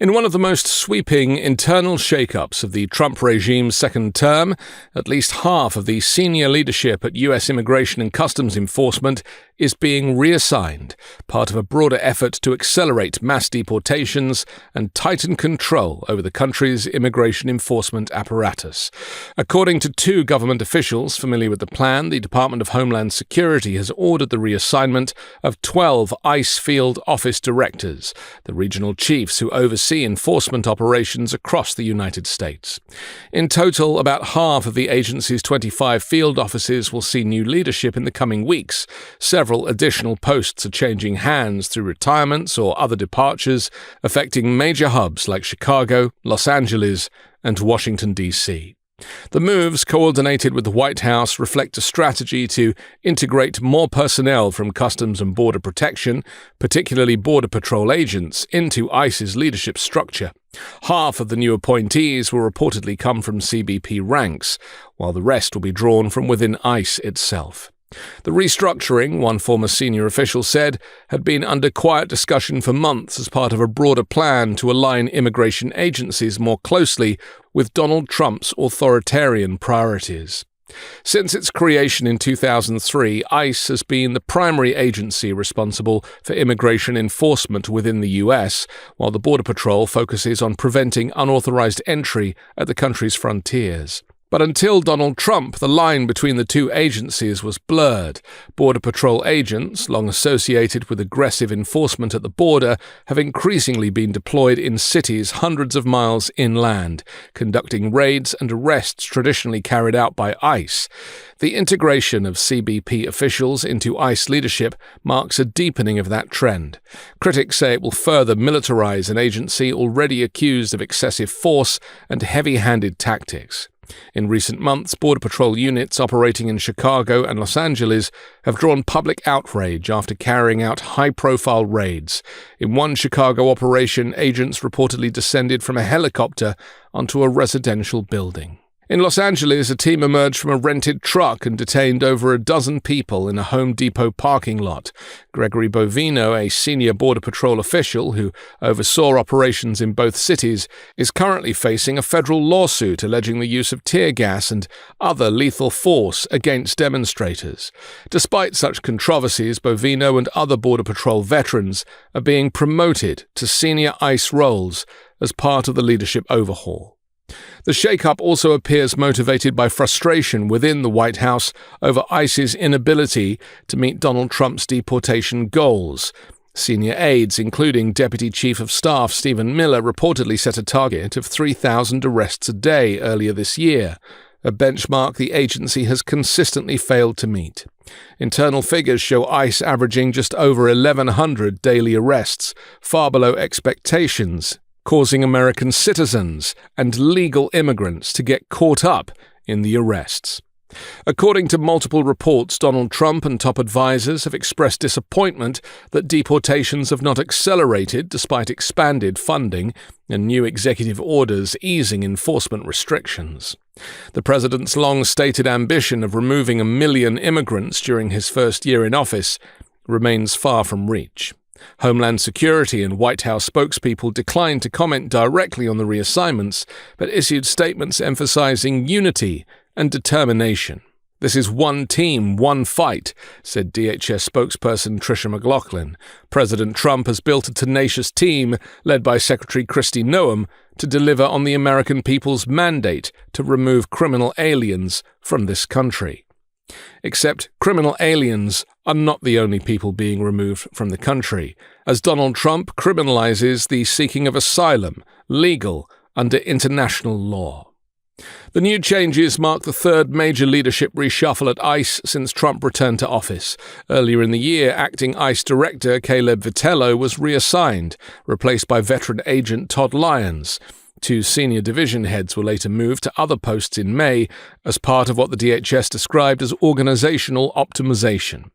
In one of the most sweeping internal shakeups of the Trump regime's second term, at least half of the senior leadership at U.S. Immigration and Customs Enforcement is being reassigned, part of a broader effort to accelerate mass deportations and tighten control over the country's immigration enforcement apparatus. According to two government officials familiar with the plan, the Department of Homeland Security has ordered the reassignment of 12 ICE field office directors, the regional chiefs who oversee enforcement operations across the United States. In total, about half of the agency's 25 field offices will see new leadership in the coming weeks. Several additional posts are changing hands through retirements or other departures, affecting major hubs like Chicago, Los Angeles, and Washington, D.C. The moves, coordinated with the White House, reflect a strategy to integrate more personnel from Customs and Border Protection, particularly Border Patrol agents, into ICE's leadership structure. Half of the new appointees will reportedly come from CBP ranks, while the rest will be drawn from within ICE itself. The restructuring, one former senior official said, had been under quiet discussion for months as part of a broader plan to align immigration agencies more closely with Donald Trump's authoritarian priorities. Since its creation in 2003, ICE has been the primary agency responsible for immigration enforcement within the U.S., while the Border Patrol focuses on preventing unauthorized entry at the country's frontiers. But until Donald Trump, the line between the two agencies was blurred. Border Patrol agents, long associated with aggressive enforcement at the border, have increasingly been deployed in cities hundreds of miles inland, conducting raids and arrests traditionally carried out by ICE. The integration of CBP officials into ICE leadership marks a deepening of that trend. Critics say it will further militarize an agency already accused of excessive force and heavy-handed tactics. In recent months, Border Patrol units operating in Chicago and Los Angeles have drawn public outrage after carrying out high-profile raids. In one Chicago operation, agents reportedly descended from a helicopter onto a residential building. In Los Angeles, a team emerged from a rented truck and detained over a dozen people in a Home Depot parking lot. Gregory Bovino, a senior Border Patrol official who oversaw operations in both cities, is currently facing a federal lawsuit alleging the use of tear gas and other lethal force against demonstrators. Despite such controversies, Bovino and other Border Patrol veterans are being promoted to senior ICE roles as part of the leadership overhaul. The shakeup also appears motivated by frustration within the White House over ICE's inability to meet Donald Trump's deportation goals. Senior aides, including Deputy Chief of Staff Stephen Miller, reportedly set a target of 3,000 arrests a day earlier this year, a benchmark the agency has consistently failed to meet. Internal figures show ICE averaging just over 1,100 daily arrests, far below expectations, causing American citizens and legal immigrants to get caught up in the arrests. According to multiple reports, Donald Trump and top advisors have expressed disappointment that deportations have not accelerated despite expanded funding and new executive orders easing enforcement restrictions. The president's long-stated ambition of removing 1 million immigrants during his first year in office remains far from reach. Homeland Security and White House spokespeople declined to comment directly on the reassignments, but issued statements emphasizing unity and determination. "This is one team, one fight," said DHS spokesperson Tricia McLaughlin. President Trump has built a tenacious team, led by Secretary Kristi Noem, to deliver on the American people's mandate to remove criminal aliens from this country. Except criminal aliens are not the only people being removed from the country, as Donald Trump criminalizes the seeking of asylum, legal under international law. The new changes mark the third major leadership reshuffle at ICE since Trump returned to office. Earlier in the year, acting ICE Director Caleb Vitello was reassigned, replaced by veteran agent Todd Lyons. Two senior division heads were later moved to other posts in May as part of what the DHS described as organizational optimization.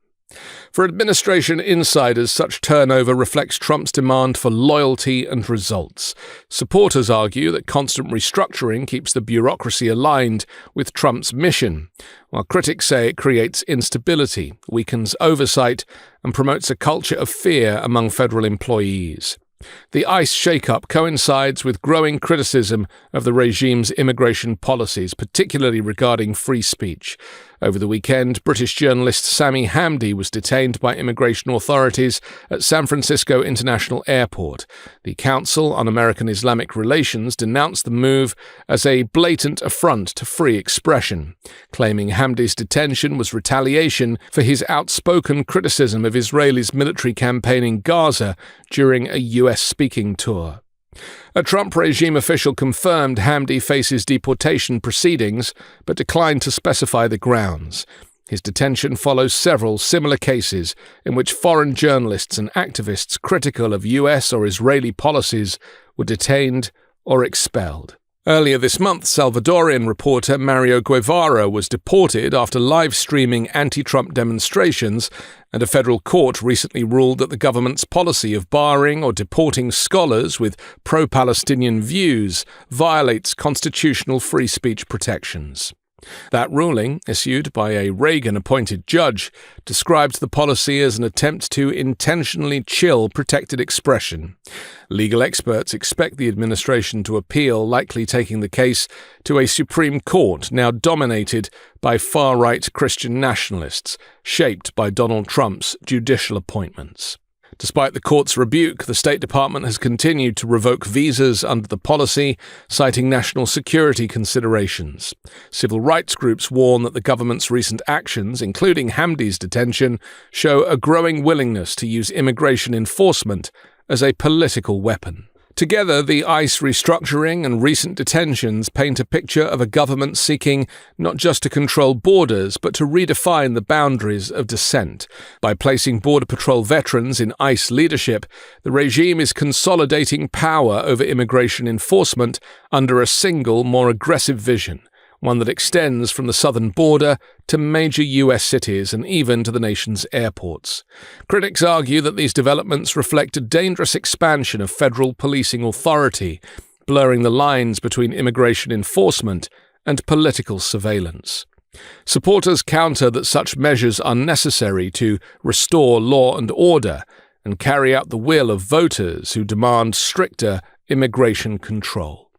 For administration insiders, such turnover reflects Trump's demand for loyalty and results. Supporters argue that constant restructuring keeps the bureaucracy aligned with Trump's mission, while critics say it creates instability, weakens oversight, and promotes a culture of fear among federal employees. The ICE shake-up coincides with growing criticism of the regime's immigration policies, particularly regarding free speech. Over the weekend, British journalist Sami Hamdi was detained by immigration authorities at San Francisco International Airport. The Council on American Islamic Relations denounced the move as a blatant affront to free expression, claiming Hamdi's detention was retaliation for his outspoken criticism of Israel's military campaign in Gaza during a US-speaking tour. A Trump regime official confirmed Hamdi faces deportation proceedings, but declined to specify the grounds. His detention follows several similar cases in which foreign journalists and activists critical of US or Israeli policies were detained or expelled. Earlier this month, Salvadorian reporter Mario Guevara was deported after live-streaming anti-Trump demonstrations, and a federal court recently ruled that the government's policy of barring or deporting scholars with pro-Palestinian views violates constitutional free speech protections. That ruling, issued by a Reagan-appointed judge, described the policy as an attempt to intentionally chill protected expression. Legal experts expect the administration to appeal, likely taking the case to a Supreme Court now dominated by far-right Christian nationalists, shaped by Donald Trump's judicial appointments. Despite the court's rebuke, the State Department has continued to revoke visas under the policy, citing national security considerations. Civil rights groups warn that the government's recent actions, including Hamdi's detention, show a growing willingness to use immigration enforcement as a political weapon. Together, the ICE restructuring and recent detentions paint a picture of a government seeking not just to control borders, but to redefine the boundaries of dissent. By placing Border Patrol veterans in ICE leadership, the regime is consolidating power over immigration enforcement under a single, more aggressive vision, one that extends from the southern border to major US cities and even to the nation's airports. Critics argue that these developments reflect a dangerous expansion of federal policing authority, blurring the lines between immigration enforcement and political surveillance. Supporters counter that such measures are necessary to restore law and order and carry out the will of voters who demand stricter immigration control.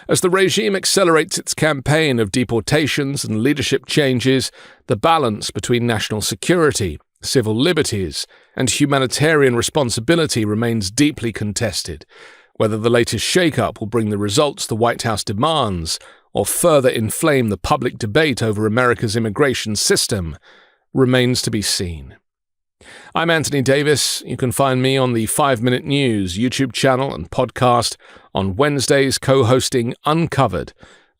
As the regime accelerates its campaign of deportations and leadership changes, the balance between national security, civil liberties, and humanitarian responsibility remains deeply contested. Whether the latest shake-up will bring the results the White House demands or further inflame the public debate over America's immigration system remains to be seen. I'm Anthony Davis. You can find me on the 5 Minute News YouTube channel and podcast, on Wednesdays co-hosting Uncovered,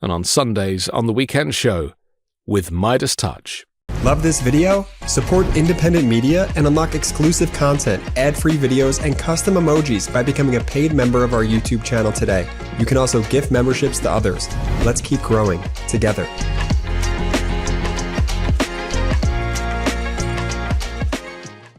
and on Sundays on The Weekend Show with MeidasTouch. Love this video? Support independent media and unlock exclusive content, ad-free videos, and custom emojis by becoming a paid member of our YouTube channel today. You can also gift memberships to others. Let's keep growing together.